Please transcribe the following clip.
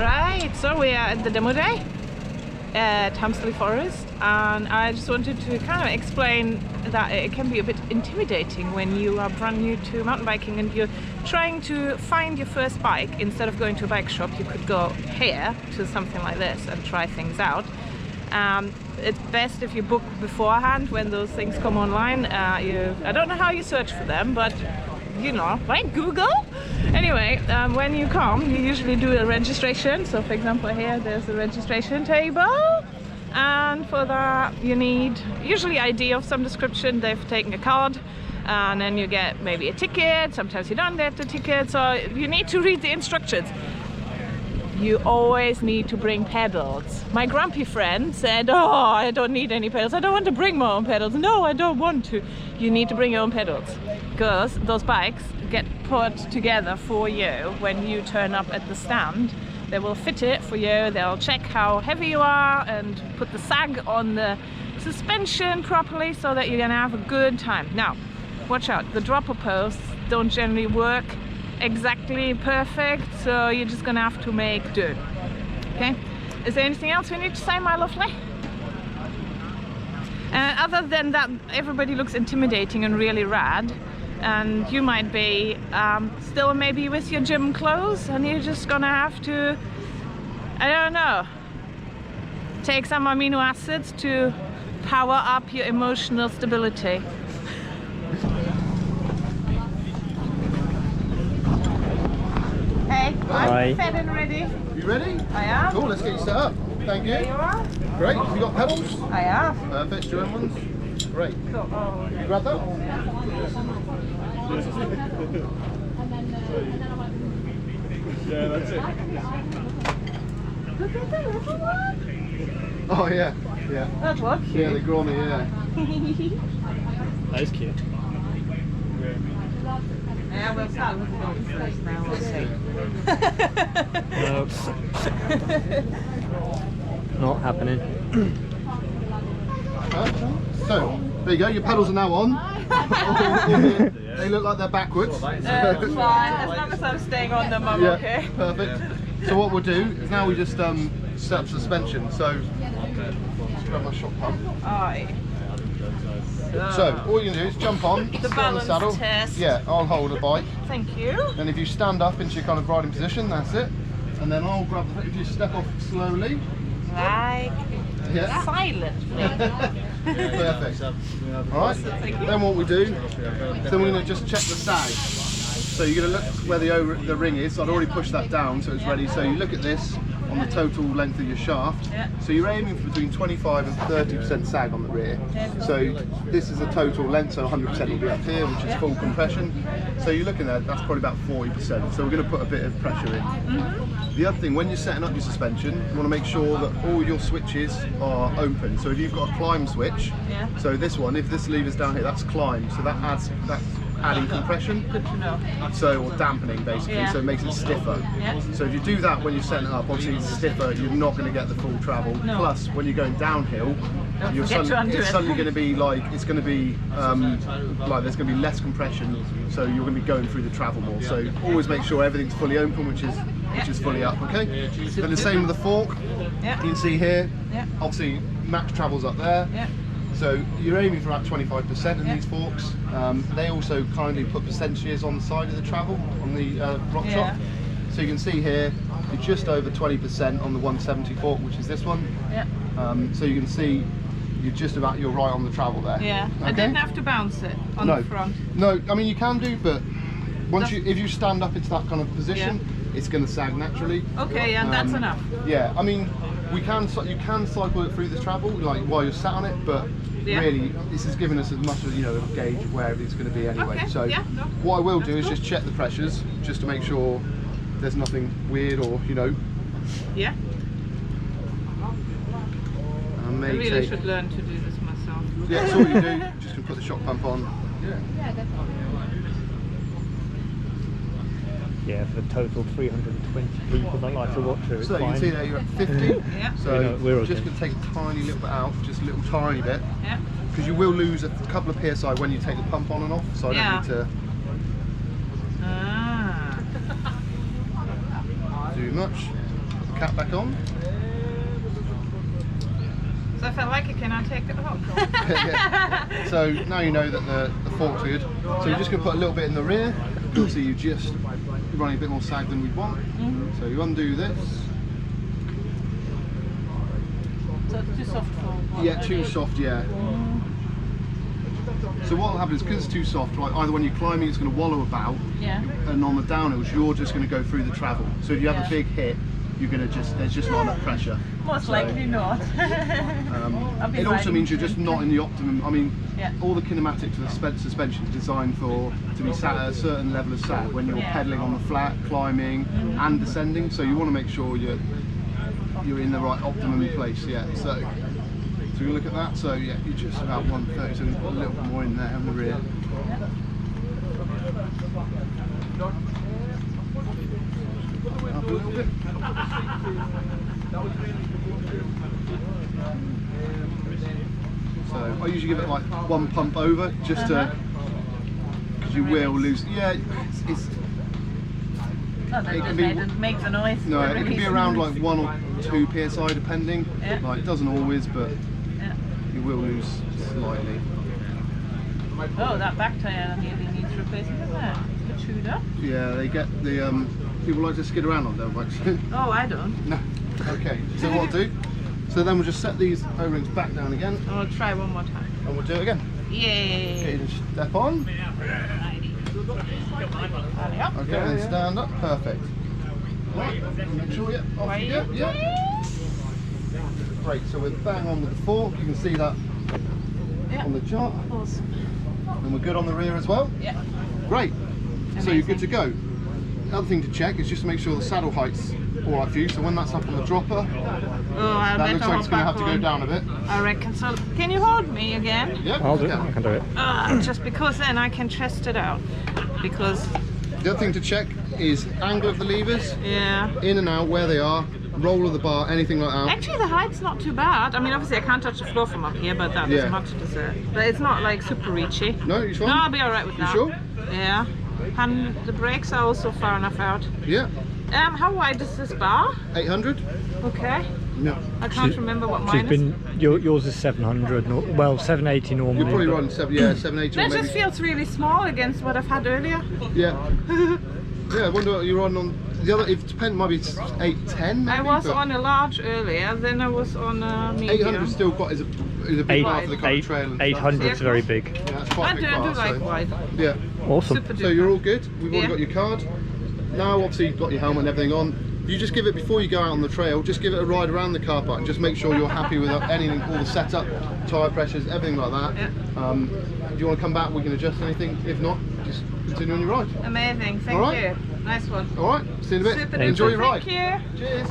Right, so we are at the demo day at Hamsterley Forest, and I just wanted to kind of explain that it can be a bit intimidating when you are brand new to mountain biking and you're trying to find your first bike. Instead of going to a bike shop, you could go here to something like this and try things out. It's best if you book beforehand when those things come online. I don't know how you search for them, but you know, like Google. Anyway, when you come, you usually do a registration. So for example, here there's a registration table, and for that you need usually ID of some description. They've taken a card, and then you get maybe a ticket. Sometimes you don't get the ticket, so you need to read the instructions. You always need to bring pedals. My grumpy friend said, oh, I don't need any pedals. I don't want to bring my own pedals. No, I don't want to. You need to bring your own pedals, because those bikes get put together for you when you turn up at the stand. They will fit it for you. They'll check how heavy you are and put the sag on the suspension properly so that you're gonna have a good time. Now, watch out. The dropper posts don't generally work exactly perfect, so you're just gonna have to make do. Okay, is there anything else we need to say, my lovely? Other than that, everybody looks intimidating and really rad, and you might be still maybe with your gym clothes, and you're just gonna have to, I don't know, take some amino acids to power up your emotional stability. Hey, I'm fed and ready. You ready? I am. Cool, let's get you set up. Thank you. There you are. Great. Have you got pedals? I have. Perfect. Your own ones? Great. Cool. Oh. You grab that? Yeah, that's it. Look at the little one. Oh yeah, yeah. That's what cute. Yeah, they grow on me, yeah. That is cute. Yeah, we'll start with the ones first now, we'll see. No. Not happening. So, there you go, your pedals are now on. They look like they're backwards. Fine, as long as I'm staying on them, I'm okay. Perfect. So what we'll do is now we just set up suspension. So, just grab my shock pump. Aye. So, all you can do is jump on, The sit on the balance saddle. test. Yeah, I'll hold the bike. Thank you. And if you stand up into your kind of riding position, that's it. And then I'll grab the, if you step off slowly. Like, Yeah. silently. Perfect. Alright, then what we do is then we're going to just check the sag. So you're going to look where the ring is. So I'd already pushed that down so it's ready. So you look at this on the total length of your shaft. Yeah. So you're aiming for between 25 and 30% sag on the rear. So this is a total length, so 100% will be up here, which is full compression. So you're looking at, that's probably about 40%. So we're going to put a bit of pressure in. The other thing, when you're setting up your suspension, you want to make sure that all your switches are open. So if you've got a climb switch, so this one, if this lever's down here, that's climb. So that's adding compression. Good to know. So, or dampening basically, so it makes it stiffer. So if you do that when you're setting it up, obviously it's stiffer, you're not going to get the full travel. No. Plus, when you're going downhill, Don't forget to undo it's it. suddenly going to be like, it's going to be like there's going to be less compression, so you're going to be going through the travel more. So always make sure everything's fully open, which is fully up, okay? And the same with the fork. You can see here, obviously max travel's up there. So you're aiming for about 25% in these forks. They also kindly put percentages on the side of the travel, on the rock shop. So you can see here, you're just over 20% on the 170 fork, which is this one. So you can see you're right on the travel there. Yeah, okay? I didn't have to bounce it on the front. No, I mean you can do, but if you stand up into that kind of position, it's going to sag naturally. Okay, and that's enough. Yeah, I mean you can cycle it through the travel like while you're sat on it, but really this is giving us as much as a gauge of where everything's going to be anyway. Okay, so what I will do is just check the pressures just to make sure there's nothing weird or Yeah. I really should learn to do this myself. Yeah, that's all you do. Just gonna put the shock pump on. Yeah, for a total 320 people that like to watch her, it's so fine. you can see there you're at 50. So we're just going to take a tiny little bit out, just a little tiny bit. Yeah. Because you will lose a couple of PSI when you take the pump on and off, so I don't need to do much. cap back on. So if I like it, can I take it off? Yeah. So now you know that the fork's good. So you're just going to put a little bit in the rear. So you're running a bit more sag than we'd want. So you undo this. So it's too soft for what? Yeah, too soft, yeah. So what will happen is, because it's too soft, like either when you're climbing it's going to wallow about, Yeah. and on the downhills you're just going to go through the travel. So if you have a big hit, you're going to there's just not enough pressure. Most likely not. It also means you're just not in the optimum. I mean, Yeah. all the kinematics of the suspension is designed to be sat at a certain level of sag when you're pedaling on the flat, climbing and descending. So you want to make sure you're in the right optimum place. Yeah. So we look at that. So yeah, you're just about 130. So a little bit more in there on the rear. Up a little bit. So I usually give it like one pump over, just to, because you will lose. Yeah, it's Oh, that it just can be- didn't make the noise. no, The it can be release around noise. like 1 or 2 psi depending. Yeah. Like it doesn't always, but Yeah. you will lose slightly. Oh, that back tyre nearly needs replacing, doesn't it? It's a bit chewed up. Yeah, they get the people like to skid around on them, actually. Oh, I don't. No. Okay. So what I'll do? So then we'll just set these O-rings back down again, I'll try one more time. and we'll do it again. Yay! Okay, just step on. Okay, and then stand up. Perfect. Right, make sure, yeah, off you go. Yeah. Great, so we're bang on with the fork. You can see that Yeah. on the chart. Awesome. And we're good on the rear as well. Yeah. Great. So you're good to go. The other thing to check is just to make sure the saddle height's all right for you. So when that's up on the dropper, Oh, I that better looks like it's going to have hop to back go on. down a bit. I reckon so. Can you hold me again? Yeah, I'll do it. okay. I can do it. Just because then I can test it out. Because, The other thing to check is angle of the levers, yeah. in and out, where they are, roll of the bar, anything like that. Actually, the height's not too bad. I mean, obviously, I can't touch the floor from up here, but that's Yeah. as much as it. But it's not like super reachy. No, you sure? No, I'll be alright with You that. sure? Yeah. And the brakes are also far enough out. Yeah. How wide is this bar? 800? Okay. No. I can't remember what mine She's is. been yours is 700, well 780 normally. You're probably but- running 780 or That maybe. just feels really small against what I've had earlier. Yeah. Yeah, I wonder what you're on the other. It depends, might be 810 maybe. I was but on a large earlier, then I was on a medium. 800 still got is a big bar for the kind of trail and stuff. 800 is very big. Yeah, that's quite I a big do bar. like So. wide. Yeah. Awesome. Super So duper. you're all good. We've already Yeah. got your card. Now, obviously, you've got your helmet and everything on. You just give it before you go out on the trail. Just give it a ride around the car park and just make sure you're happy with anything, all the setup, tyre pressures, everything like that. Yeah. If you want to come back, we can adjust anything. If not, just continue on your ride. Amazing, thank All right. you. Nice one. All right. See you in a bit. Super Enjoy duper, your ride. Thank you. Cheers.